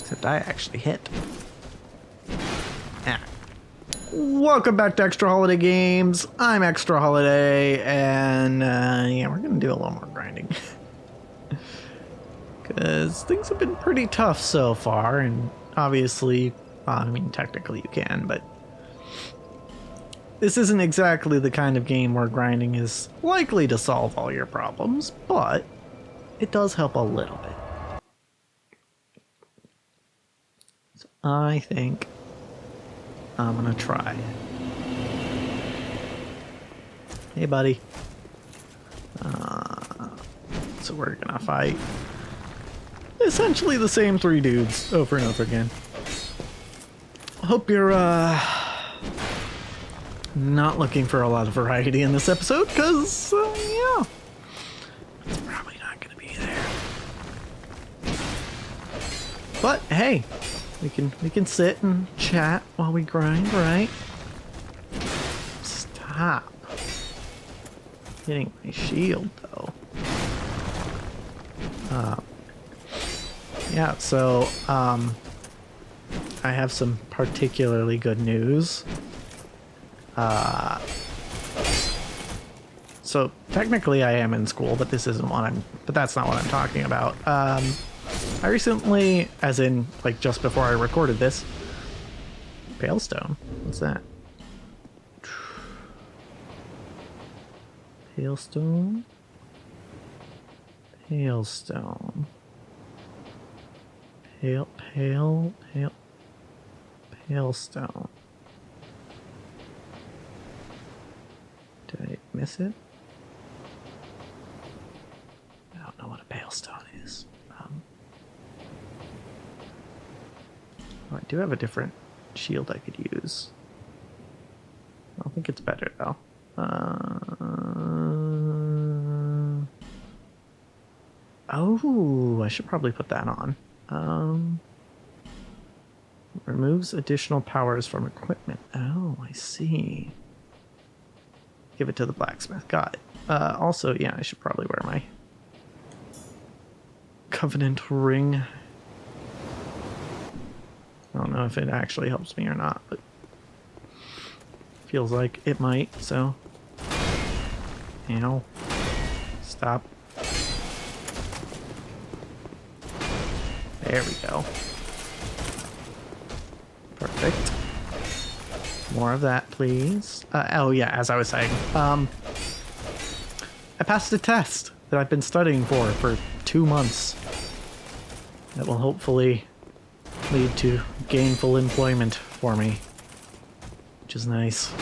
Except I actually hit. Ah. Welcome back to Extra Holiday Games. I'm Extra Holiday, and yeah, we're gonna do a little more grinding. Because things have been pretty tough so far, and obviously, I mean, technically you can, but this isn't exactly the kind of game where grinding is likely to solve all your problems, but it does help a little bit. So I think I'm gonna try. Hey, buddy. So we're gonna fight essentially the same three dudes over and over again. Hope you're not looking for a lot of variety in this episode, because yeah, it's probably not gonna be there. But hey, we can sit and chat while we grind, right? Stop hitting my shield, though. Yeah, so I have some particularly good news. So technically I am in school, but this isn't what but that's not what I'm talking about. I recently, as in like just before I recorded this, Palestone. What's that? Palestone. Palestone. Palestone. Did I miss it? I don't know what a palestone is. Oh, I do have a different shield I could use. I don't think it's better though. Oh, I should probably put that on. Removes additional powers from equipment. Oh, I see. Give it to the blacksmith. Got it. Also, yeah, I should probably wear my Covenant ring. I don't know if it actually helps me or not, but feels like it might, so. Ow. Stop. There we go. Perfect. More of that, please. Oh yeah, as I was saying, I passed a test that I've been studying for 2 months. That will hopefully lead to gainful employment for me, which is nice.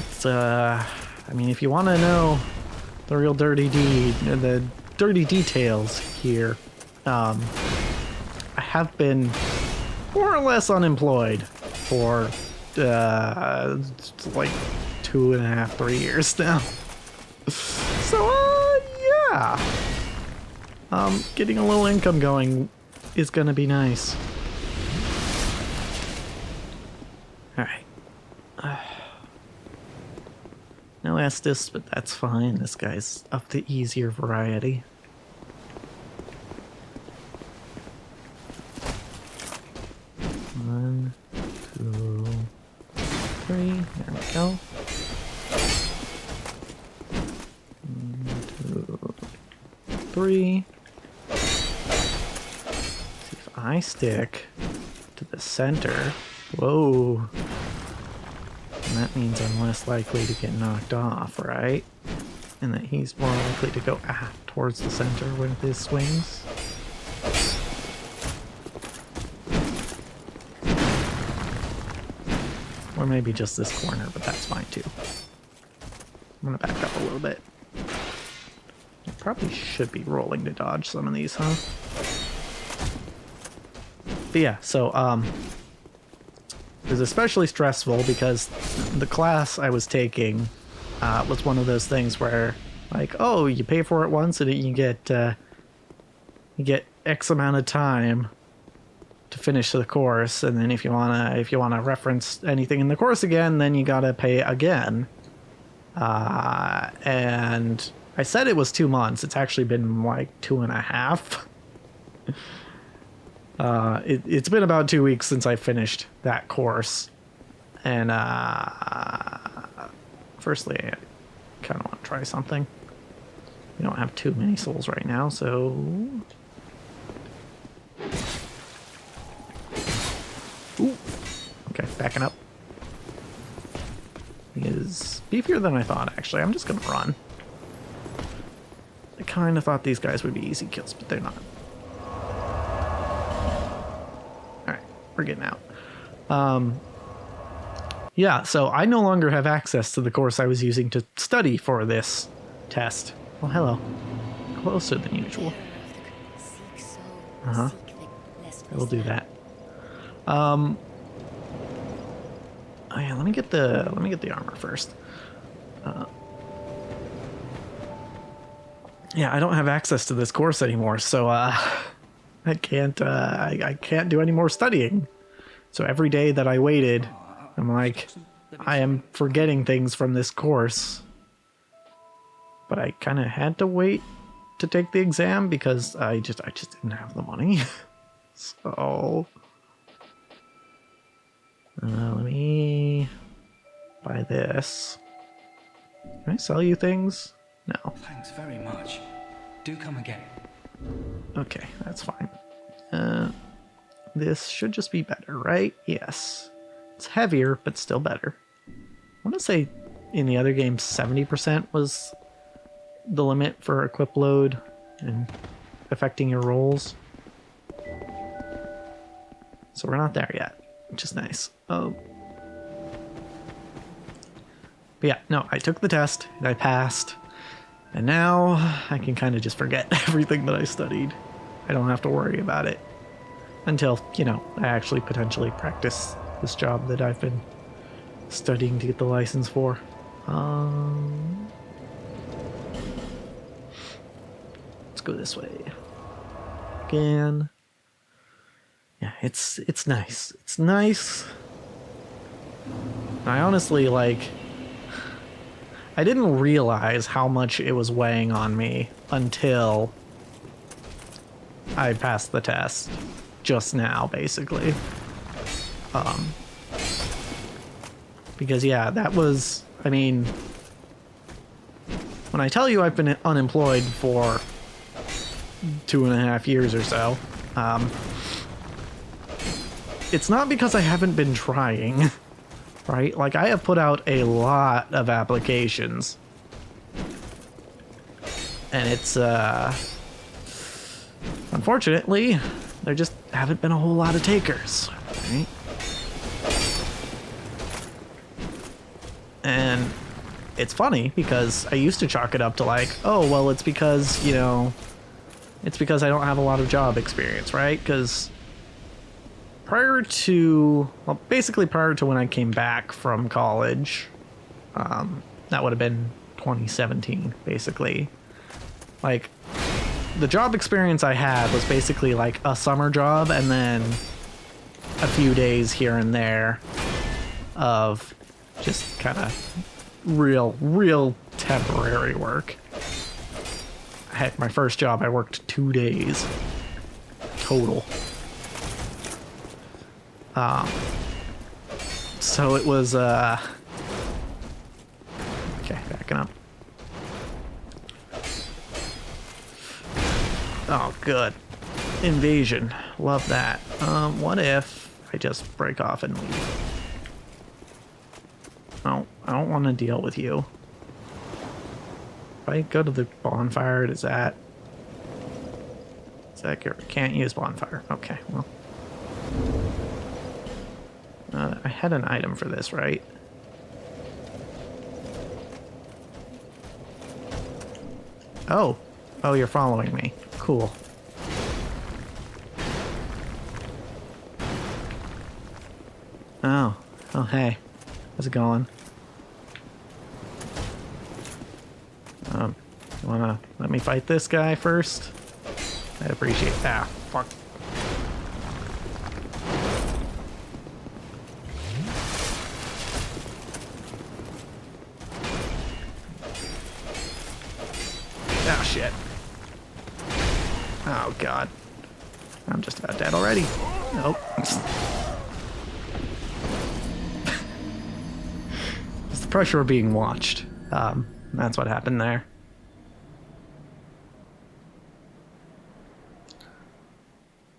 It's I mean, if you want to know the real dirty details here, I have been more or less unemployed for like 2.5, 3 years now. So yeah, getting a little income going is gonna be nice. All right. No Estes, but that's fine. This guy's of the easier variety. One, 2, 3. There we go. 1, 2, 3. See if I stick to the center. Whoa. And that means I'm less likely to get knocked off, right? And that he's more likely to go towards the center with his swings. Or maybe just this corner, but that's fine too. I'm gonna back up a little bit. I probably should be rolling to dodge some of these, huh? But yeah, so it was especially stressful because the class I was taking was one of those things where, like, oh, you pay for it once and you get X amount of time to finish the course, and then if you wanna reference anything in the course again, then you gotta pay again. And I said it was 2 months. It's actually been like 2.5. It's been about 2 weeks since I finished that course. And firstly, I kind of want to try something. We don't have too many souls right now, so... Ooh. Okay, backing up. He is beefier than I thought, actually. I'm just going to run. I kind of thought these guys would be easy kills, but they're not. Alright, we're getting out. Yeah, so I no longer have access to the course I was using to study for this test. Well, hello. Closer than usual. Uh-huh. I will do that. Oh yeah, let me get the armor first. Yeah, I don't have access to this course anymore, so I can't do any more studying. So every day that I waited, I'm like, I am forgetting things from this course. But I kind of had to wait to take the exam because I just didn't have the money. So let me buy this. Can I sell you things? No. Thanks very much. Do come again. Okay, that's fine. This should just be better, right? Yes. It's heavier, but still better. I want to say in the other games 70% was the limit for equip load and affecting your rolls. So we're not there yet, which is nice. Oh. But yeah, no, I took the test and I passed. And now I can kind of just forget everything that I studied. I don't have to worry about it until, you know, I actually potentially practice this job that I've been studying to get the license for. Let's go this way. Again. Yeah, it's nice. It's nice. I honestly, like... I didn't realize how much it was weighing on me until I passed the test. Just now, basically. Because, yeah, that was... I mean... When I tell you I've been unemployed for 2.5 years or so, it's not because I haven't been trying, right? Like, I have put out a lot of applications. And it's, unfortunately, there just haven't been a whole lot of takers, right? And it's funny because I used to chalk it up to like, oh, well, it's because, you know, it's because I don't have a lot of job experience, right? Because prior to, well, basically prior to when I came back from college, that would have been 2017, basically. Like, the job experience I had was basically like a summer job and then a few days here and there of just kind of real temporary work. Heck, my first job I worked 2 days total. So it was okay, backing up. Oh, good. Invasion. Love that. What if I just break off and leave? No, I don't want to deal with you. If I go to the bonfire, does that... Can't use bonfire. Okay, well. I had an item for this, right? Oh. Oh, you're following me. Cool. Oh. Oh, hey. How's it going? You wanna let me fight this guy first? I'd appreciate that. Ah, fuck. Oh, shit. Oh, God. I'm just about dead already. Nope. It's the pressure of being watched. That's what happened there.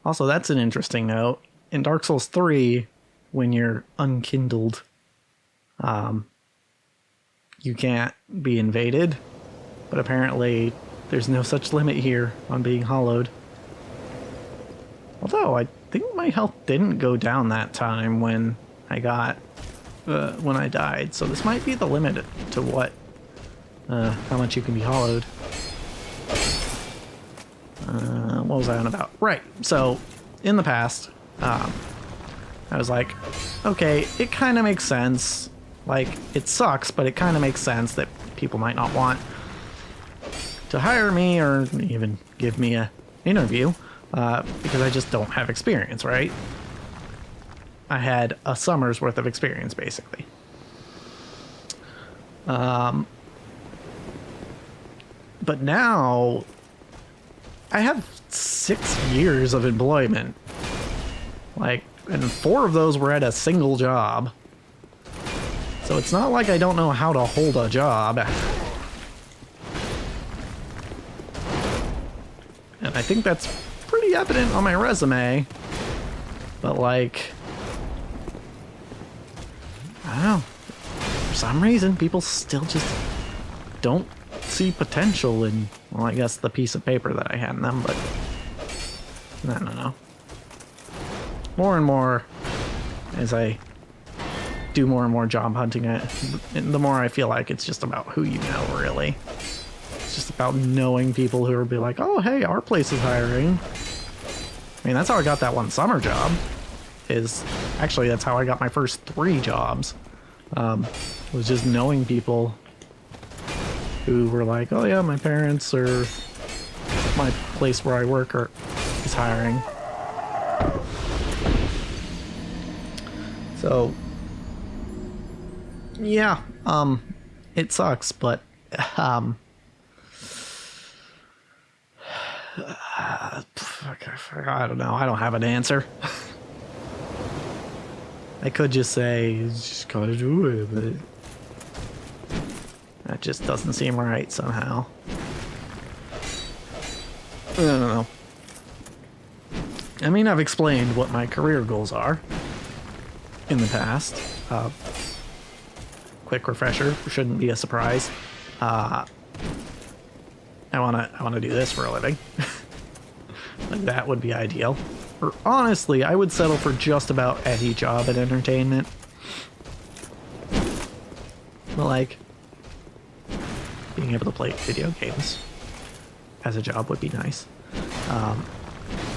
Also, that's an interesting note. In Dark Souls 3, when you're unkindled, you can't be invaded. But apparently, there's no such limit here on being hollowed. Although, I think my health didn't go down that time when I died. So this might be the limit to what, how much you can be hollowed. What was I on about? Right, so in the past, I was like, okay, it kind of makes sense. Like, it sucks, but it kind of makes sense that people might not want to hire me or even give me an interview because I just don't have experience, right? I had a summer's worth of experience, basically. But now I have 6 years of employment. Like, and 4 of those were at a single job. So it's not like I don't know how to hold a job. And I think that's pretty evident on my resume. But like, I don't know. For some reason, people still just don't see potential in, well, I guess the piece of paper that I hand them, but I don't know. More and more, as I do more and more job hunting, the more I feel like it's just about who you know, really. It's just about knowing people who will be like, oh, hey, our place is hiring. I mean, that's how I got that one summer job. Actually, that's how I got my first 3 jobs. Was just knowing people who were like, oh yeah, my parents or my place where I work is hiring. So, yeah, it sucks, but, I don't know, I don't have an answer. I could just say, just gotta do it, but that just doesn't seem right somehow. I don't know. I mean, I've explained what my career goals are in the past. Quick refresher, shouldn't be a surprise. I wanna do this for a living. Like, that would be ideal. Or honestly, I would settle for just about any job in entertainment. But like, being able to play video games as a job would be nice.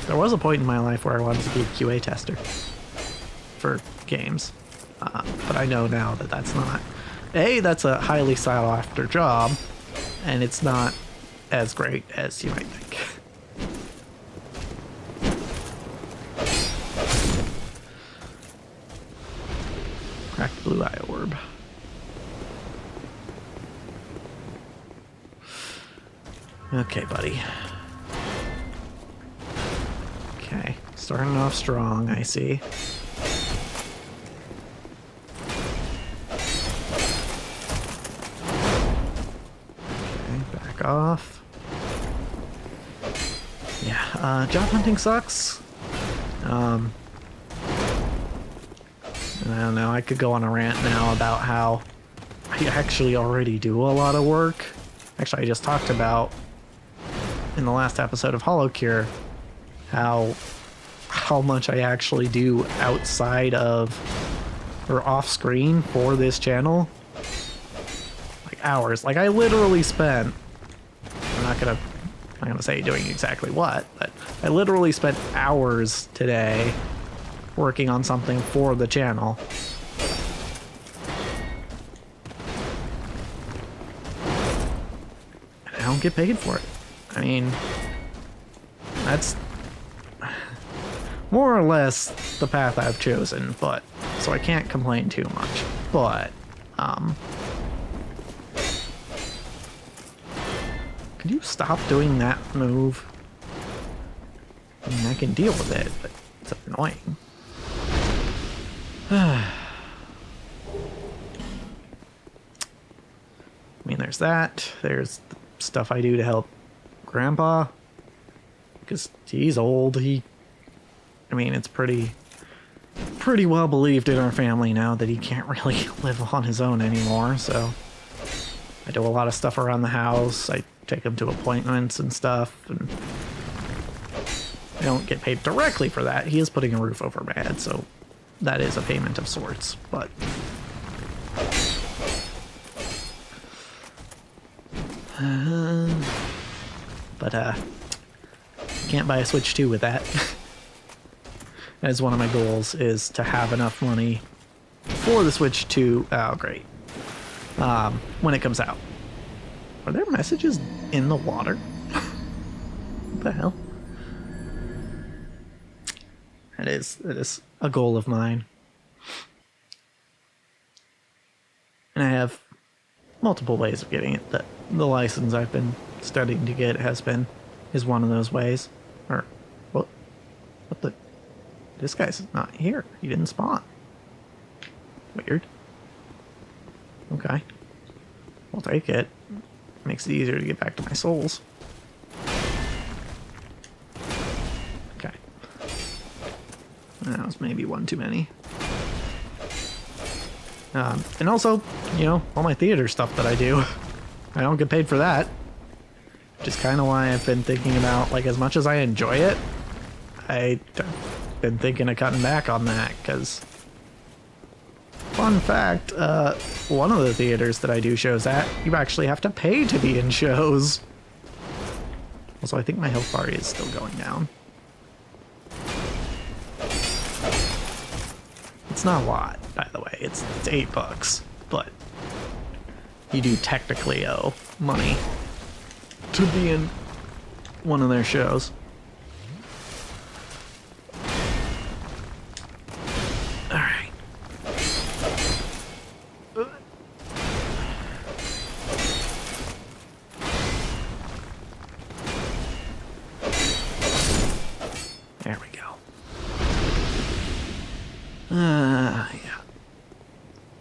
There was a point in my life where I wanted to be a QA tester for games. But I know now that that's not... that's a highly sought after job, and it's not as great as you might think. Cracked blue eye orb. Okay, buddy. Okay, starting off strong, I see. Okay, back off. Yeah, job hunting sucks. I don't know, I could go on a rant now about how I actually already do a lot of work. Actually, I just talked about in the last episode of HoloCure how much I actually do outside of or off screen for this channel. Like hours. Like, I literally spent, I'm not gonna say doing exactly what, but I literally spent hours today working on something for the channel. And I don't get paid for it. I mean, that's more or less the path I've chosen, but so I can't complain too much. But could you stop doing that move? I mean, I can deal with it, but it's annoying. I mean, there's that. There's the stuff I do to help Grandpa. Because he's old. I mean, it's pretty well believed in our family now that he can't really live on his own anymore, so I do a lot of stuff around the house. I take him to appointments and stuff, and I don't get paid directly for that. He is putting a roof over my head, so that is a payment of sorts, but can't buy a Switch 2 with that. As one of my goals is to have enough money for the Switch 2. Oh, great. When it comes out. Are there messages in the water? What the hell? It is a goal of mine. And I have multiple ways of getting it. The license I've been studying to get is one of those ways. Or what the? This guy's not here. He didn't spawn. Weird. Okay. I'll take it. Makes it easier to get back to my souls. Okay. That was maybe one too many. And also, you know, all my theater stuff that I do, I don't get paid for that. Which is kind of why I've been thinking about, like, as much as I enjoy it, I've been thinking of cutting back on that, because fun fact, one of the theaters that I do shows at, you actually have to pay to be in shows. Also, I think my health bar is still going down. It's not a lot, by the way. It's $8, but you do technically owe money to be in one of their shows. Alright. There we go.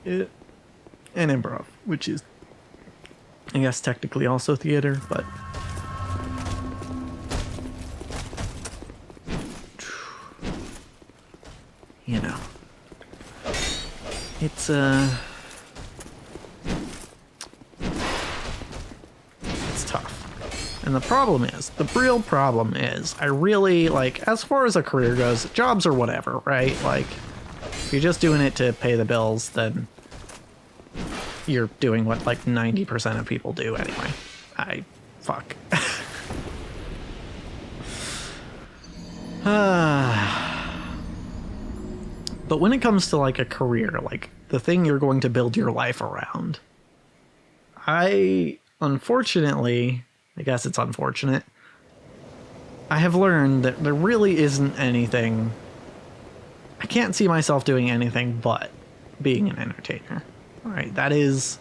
Yeah. And improv, which is, I guess, technically also theater, but you know, it's tough. And the real problem is, I really, like, as far as a career goes, jobs or whatever, right? Like, if you're just doing it to pay the bills, then you're doing what, like, 90% of people do anyway. Fuck. But when it comes to, like, a career, like, the thing you're going to build your life around, unfortunately, I guess it's unfortunate, I have learned that there really isn't anything, I can't see myself doing anything but being an entertainer. Alright, that is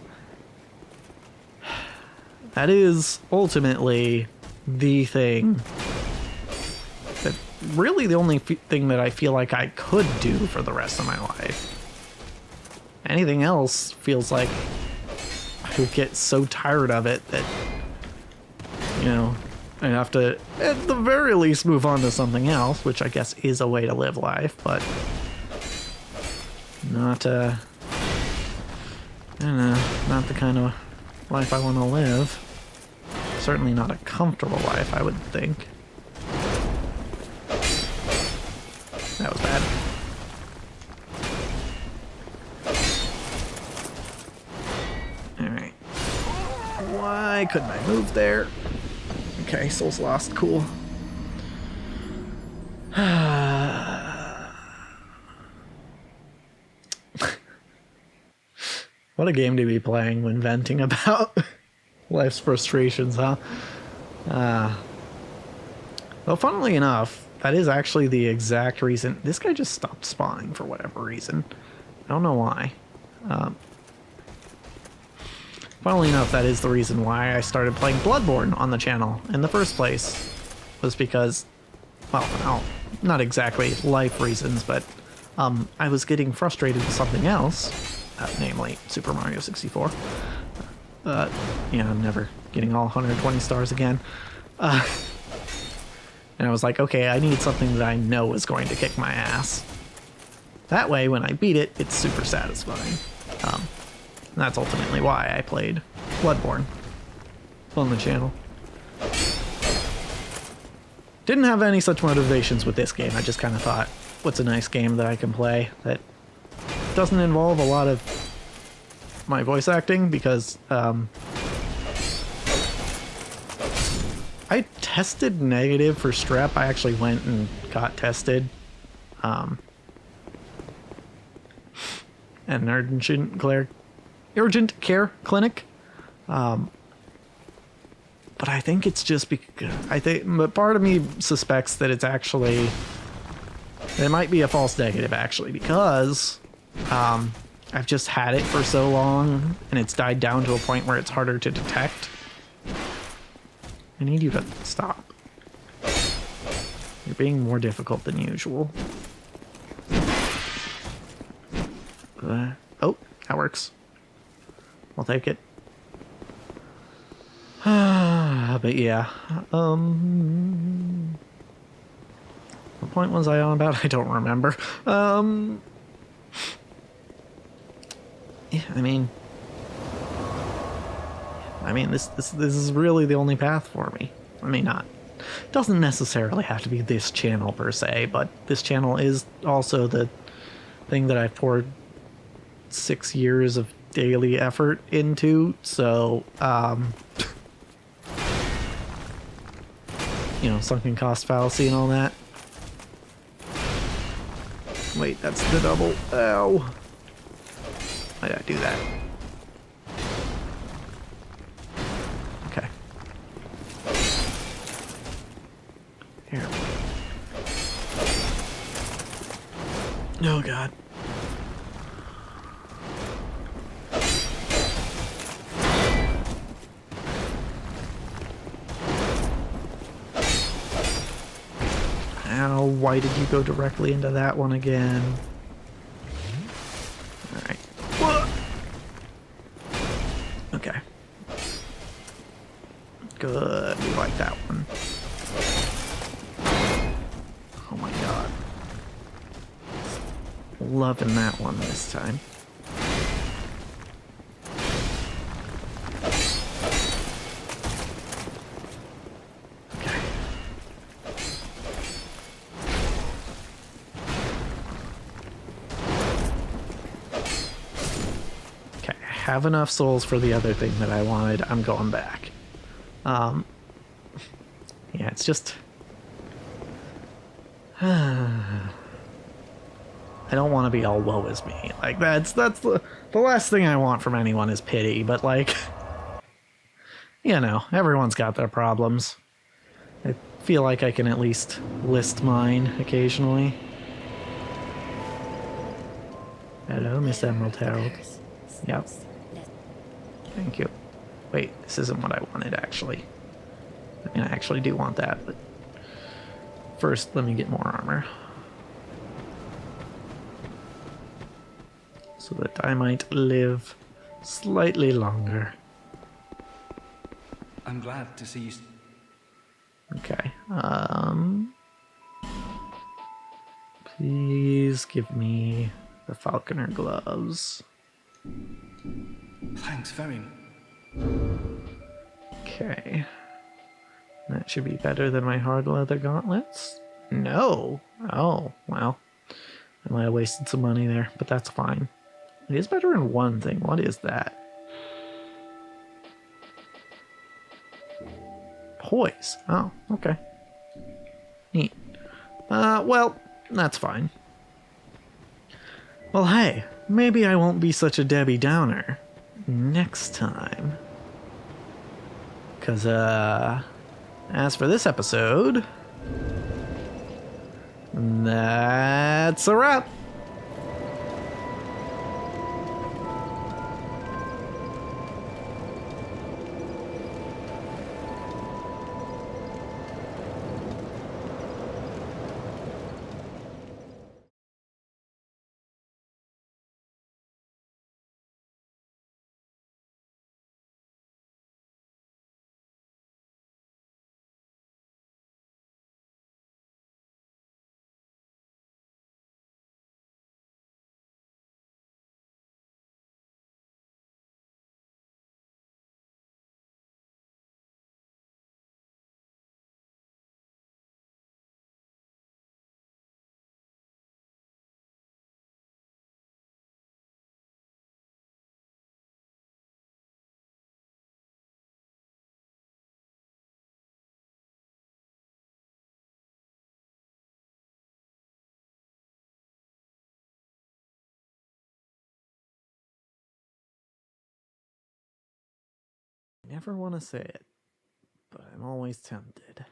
ultimately the thing, really the only thing that I feel like I could do for the rest of my life. Anything else feels like I would get so tired of it that, you know, I'd have to, at the very least, move on to something else, which I guess is a way to live life, but not, I don't know, not the kind of life I want to live. Certainly not a comfortable life, I would think. That was bad. Alright. Why couldn't I move there? Okay, souls lost. Cool. What a game to be playing when venting about life's frustrations, huh? Well, funnily enough, that is actually the exact reason. This guy just stopped spawning for whatever reason. I don't know why. Funnily enough, that is the reason why I started playing Bloodborne on the channel in the first place. Was because well, not exactly life reasons, but I was getting frustrated with something else, namely Super Mario 64. I'm never getting all 120 stars again. And I was like, okay, I need something that I know is going to kick my ass. That way, when I beat it, it's super satisfying. And that's ultimately why I played Bloodborne on the channel. Didn't have any such motivations with this game. I just kind of thought, what's a nice game that I can play that doesn't involve a lot of my voice acting, because I tested negative for strep. I actually went and got tested. At an urgent care clinic. But I think it's just because but part of me suspects that it might be a false negative actually, because I've just had it for so long and it's died down to a point where it's harder to detect. I need you to stop. You're being more difficult than usual. Oh, that works. I'll take it. But yeah. What point was I on about? I don't remember. Yeah, I mean, this is really the only path for me. I mean, doesn't necessarily have to be this channel per se, but this channel is also the thing that I've poured 6 years of daily effort into, so sunken cost fallacy and all that. Wait, that's the double. Ow. Why did I do that? Okay. Here. Oh god. Ow, why did you go directly into that one again? Alright. Okay. Good, we like that one. Oh my god. Loving that one this time. Have enough souls for the other thing that I wanted. I'm going back. Yeah, it's just I don't want to be all woe is me. Like that's the last thing I want from anyone is pity, but like everyone's got their problems. I feel like I can at least list mine occasionally. Hello, Miss Emerald Herald. Yep. Thank you. Wait, this isn't what I wanted, actually. I mean, I actually do want that, but first, let me get more armor. So that I might live slightly longer. I'm glad to see you. Okay, please give me the falconer gloves. Thanks very much. Okay. That should be better than my hard leather gauntlets. No. Oh, well. I might have wasted some money there, but that's fine. It is better in one thing. What is that? Poise. Oh, okay. Neat. Well, that's fine. Well, hey, maybe I won't be such a Debbie Downer next time. 'Cause, as for this episode, that's a wrap. I never want to say it, but I'm always tempted.